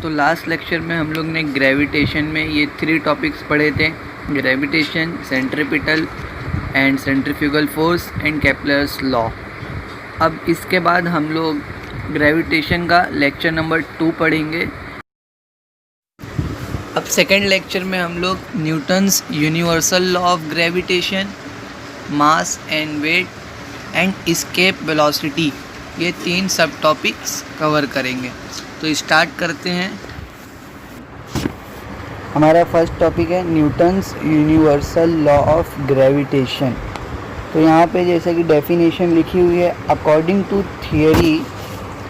तो last lecture में हम लोग ने ग्रेविटेशन में ये 3 टॉपिक्स पढ़े थे, gravitation, centripetal and centrifugal force and Kepler's law. अब इसके बाद हम लोग ग्रेविटेशन का लेक्चर नंबर 2 पढ़ेंगे। अब सेकेंड लेक्चर में हम लोग Newton's universal law of gravitation, mass and weight and escape velocity, ये 3 सब टॉपिक्स कवर करेंगे। तो स्टार्ट करते हैं। हमारा फर्स्ट टॉपिक है Newton's universal law of gravitation. तो यहाँ पे जैसे कि डेफिनेशन लिखी हुई है, according to theory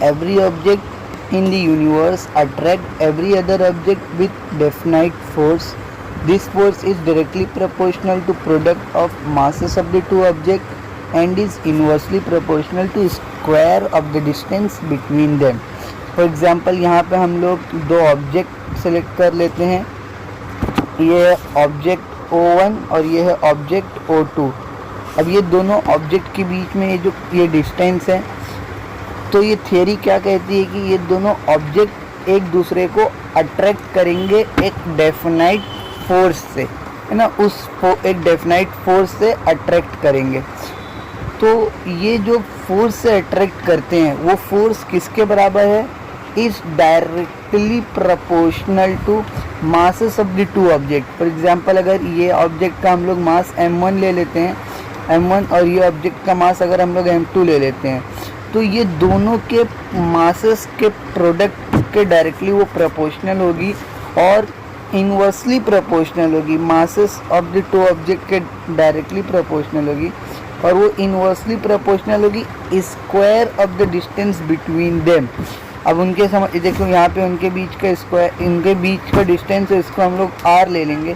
every object in the universe attract every other object with definite force. This force is directly proportional to product of masses of the two objects and is inversely proportional to square of the distance between them. For example यहाँ पे हम लोग 2 object select कर लेते हैं। ये है object O1 और ये है ऑब्जेक्ट O2। अब ये दोनों ऑब्जेक्ट के बीच में ये डिस्टेंस है, तो ये थियरी क्या कहती है कि ये दोनों ऑब्जेक्ट एक दूसरे को अट्रैक्ट करेंगे एक डेफिनाइट फोर्स से, है ना, एक डेफिनाइट फोर्स से अट्रैक्ट करेंगे। तो ये जो फोर्स से अट्रैक्ट करते हैं वो फोर्स किसके बराबर है? Is directly proportional to masses of the 2 object. For example अगर ये ऑब्जेक्ट का हम लोग मास m1 ले लेते हैं, m1, और ये ऑब्जेक्ट का मास अगर हम लोग m2 ले लेते हैं, तो ये दोनों के मासेस के प्रोडक्ट के डायरेक्टली वो प्रोपोर्शनल होगी और इनवर्सली प्रोपोर्शनल होगी। मासेस ऑफ द 2 ऑब्जेक्ट के डायरेक्टली प्रोपोर्शनल होगी और वो इनवर्सली प्रोपोर्शनल होगी square of the distance between them. अब उनके देखो यहाँ पे उनके बीच का स्क्वायर, इनके बीच का डिस्टेंस है, इसको हम लोग r ले लेंगे,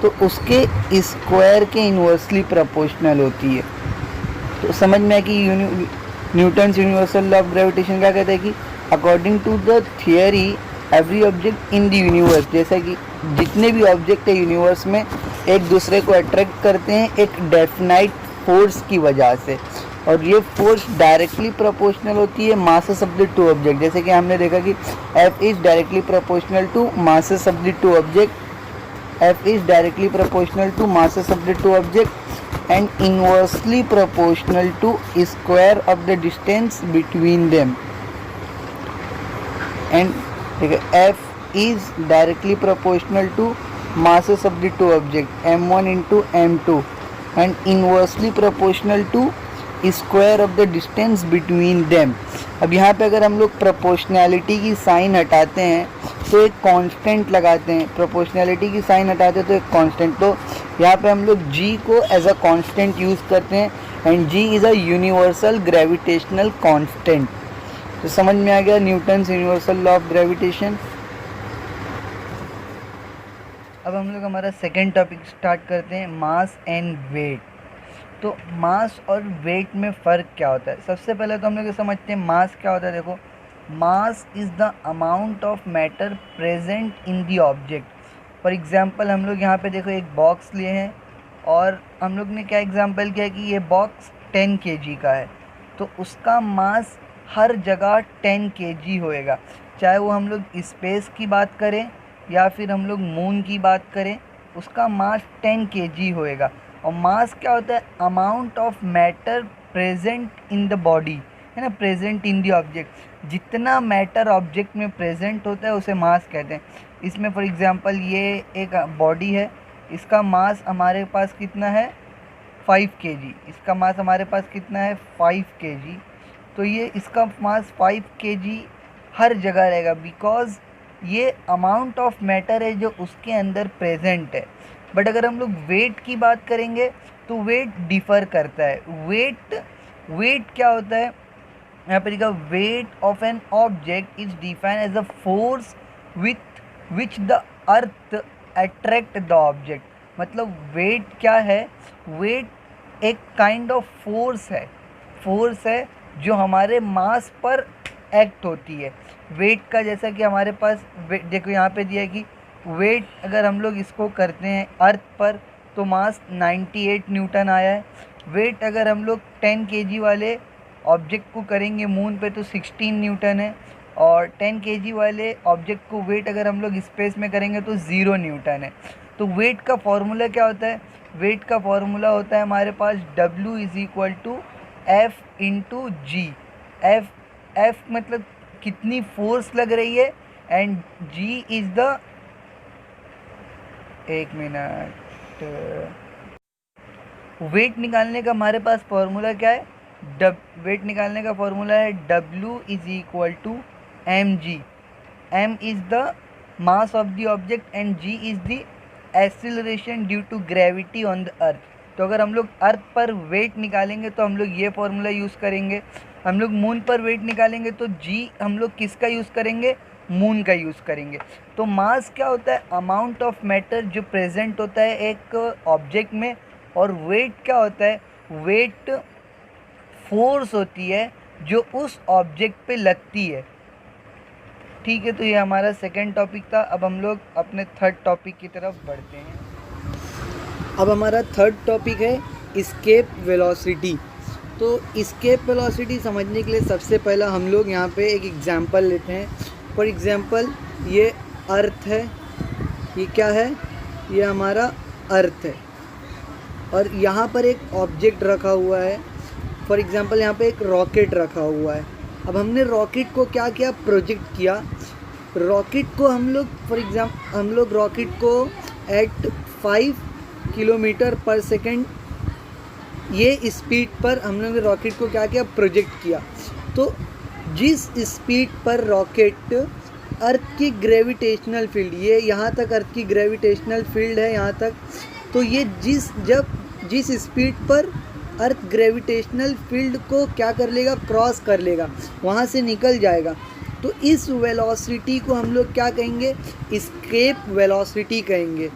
तो उसके स्क्वायर के इनवर्सली प्रोपोर्शनल होती है। तो समझ में है कि Newton's universal law of gravitation क्या कहता है कि according to the theory every object in the universe, जैसा कि जितने भी ऑब्जेक्ट है यूनिवर्स में एक दूसरे को अट्रैक्ट करते हैं एक डेफिनाइट फोर्स की वजह से, और ये फोर्स डायरेक्टली प्रोपोर्शनल होती है मासेस ऑफ द 2 ऑब्जेक्ट। जैसे कि हमने देखा कि F is directly proportional to masses of the 2 object, F is directly proportional to masses of the 2 objects and inversely proportional to square of the distance between them. And F is directly proportional to masses of the 2 objects m1 into m2 and inversely proportional to square of the distance between them. अब यहाँ पे अगर हम लोग proportionality की sign हटाते हैं तो एक कांस्टेंट लगाते हैं, प्रोपोर्शनैलिटी की साइन हटाते हैं तो एक कांस्टेंट, तो यहाँ पे हम लोग g को एज अ कांस्टेंट यूज़ करते हैं and g is a universal gravitational constant. तो समझ में आ गया Newton's universal law of gravitation. अब हम लोग हमारा सेकेंड टॉपिक स्टार्ट करते हैं, मास एंड वेट। तो मास और वेट में फ़र्क क्या होता है? सबसे पहले तो हम लोग ये समझते हैं मास क्या होता है। देखो, mass is the amount of matter present in the object. For example हम लोग यहाँ पे देखो एक बॉक्स लिए हैं और हम लोग ने क्या एग्जांपल किया कि ये बॉक्स 10 kg का है, तो उसका मास हर जगह 10 kg होएगा। चाहे वो हम लोग स्पेस की बात करें या फिर हम लोग मून की बात करें, उसका मास 10 kg होएगा। और मास क्या होता है? Amount of matter present in the body, है ना, प्रेजेंट इन द ऑब्जेक्ट। जितना मैटर ऑब्जेक्ट में प्रेजेंट होता है उसे मास कहते हैं। इसमें फॉर एग्जांपल ये एक बॉडी है, इसका मास हमारे पास कितना है? 5 kg। इसका मास हमारे पास कितना है? 5 kg। तो ये इसका मास 5 kg हर जगह रहेगा, बिकॉज ये अमाउंट ऑफ मैटर है जो उसके अंदर प्रेजेंट है। बट अगर हम लोग वेट की बात करेंगे तो वेट डिफ़र करता है। वेट क्या होता है? यहाँ पर लिखा, weight of an object is defined as a force with which the earth attract the object. मतलब वेट क्या है? वेट एक काइंड ऑफ फोर्स है जो हमारे मास पर एक्ट होती है। वेट का जैसा कि हमारे पास देखो यहाँ पे दिया है कि वेट अगर हम लोग इसको करते हैं अर्थ पर तो मास 98 न्यूटन आया है। वेट अगर हम लोग 10 kg वाले ऑब्जेक्ट को करेंगे मून पे तो 16 न्यूटन है। और 10 kg वाले ऑब्जेक्ट को वेट अगर हम लोग स्पेस में करेंगे तो 0 न्यूटन है। तो वेट का फॉर्मूला क्या होता है? वेट का फॉर्मूला होता है हमारे पास W = F × G। F मतलब कितनी फोर्स लग रही है, एंड G इज़ द, एक मिनट, वेट निकालने का हमारे पास फॉर्मूला क्या है? वेट निकालने का फॉर्मूला है W = mg। m is the mass of the object and g is the acceleration due to gravity on the earth. तो अगर हम लोग अर्थ पर वेट निकालेंगे तो हम लोग ये फॉर्मूला यूज़ करेंगे। हम लोग मून पर वेट निकालेंगे तो g हम लोग किसका यूज़ करेंगे? मून का यूज़ करेंगे। तो मास क्या होता है? अमाउंट ऑफ मैटर जो प्रेजेंट होता है एक ऑब्जेक्ट में। और वेट क्या होता है? वेट फोर्स होती है जो उस ऑब्जेक्ट पे लगती है। ठीक है, तो ये हमारा सेकंड टॉपिक था। अब हम लोग अपने थर्ड टॉपिक की तरफ बढ़ते हैं। अब हमारा थर्ड टॉपिक है एस्केप वेलोसिटी। तो एस्केप वेलोसिटी समझने के लिए सबसे पहला हम लोग यहाँ पे एक एग्जांपल लेते हैं। फॉर एग्जांपल ये अर्थ है, ये क्या है? ये हमारा अर्थ है, और यहाँ पर एक ऑब्जेक्ट रखा हुआ है। फॉर एग्जांपल यहाँ पे एक रॉकेट रखा हुआ है। अब हमने रॉकेट को क्या किया? प्रोजेक्ट किया। रॉकेट को हम लोग रॉकेट को एट 5 km/s ये स्पीड पर हम लोग ने रॉकेट को क्या किया? प्रोजेक्ट किया। तो जिस स्पीड पर रॉकेट अर्थ की ग्रेविटेशनल फील्ड, ये यहाँ तक अर्थ की ग्रेविटेशनल फील्ड है यहाँ तक, तो ये जिस स्पीड पर अर्थ ग्रेविटेशनल फील्ड को क्या कर लेगा? क्रॉस कर लेगा, वहाँ से निकल जाएगा। तो इस वेलोसिटी को हम लोग क्या कहेंगे? एस्केप वेलोसिटी कहेंगे।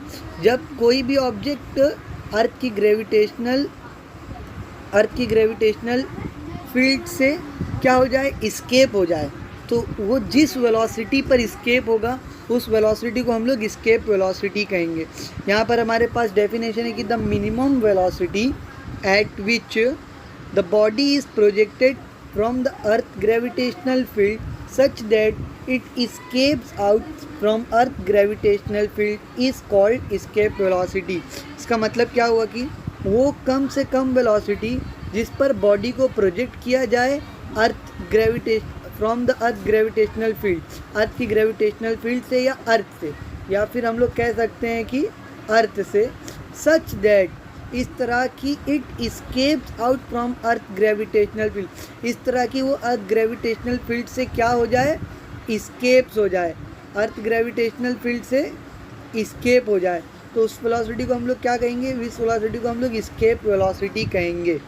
जब कोई भी ऑब्जेक्ट अर्थ की ग्रेविटेशनल फील्ड से क्या हो जाए? एस्केप हो जाए, तो वो जिस वेलोसिटी पर एस्केप होगा उस वेलोसिटी को हम लोग एस्केप वेलोसिटी कहेंगे। यहाँ पर हमारे पास डेफिनेशन है कि the minimum velocity at which the body is projected from the earth gravitational field such that it escapes out from earth gravitational field is called escape velocity। इसका मतलब क्या हुआ कि वो कम से कम वेलोसिटी जिस पर बॉडी को प्रोजेक्ट किया जाए from the earth gravitational field, earth की ग्रेविटेशनल फील्ड से या अर्थ से, या फिर हम लोग कह सकते हैं कि अर्थ से, सच दैट, इस तरह की it escapes out from earth gravitational field, इस तरह की वो अर्थ ग्रेविटेशनल फील्ड से क्या हो जाए? इस्केप्स हो जाए, अर्थ ग्रेविटेशनल फील्ड से इस्केप हो जाए। तो उस वेलोसिटी को हम लोग क्या कहेंगे? इस वेलोसिटी को हम लोग एस्केप वेलोसिटी कहेंगे।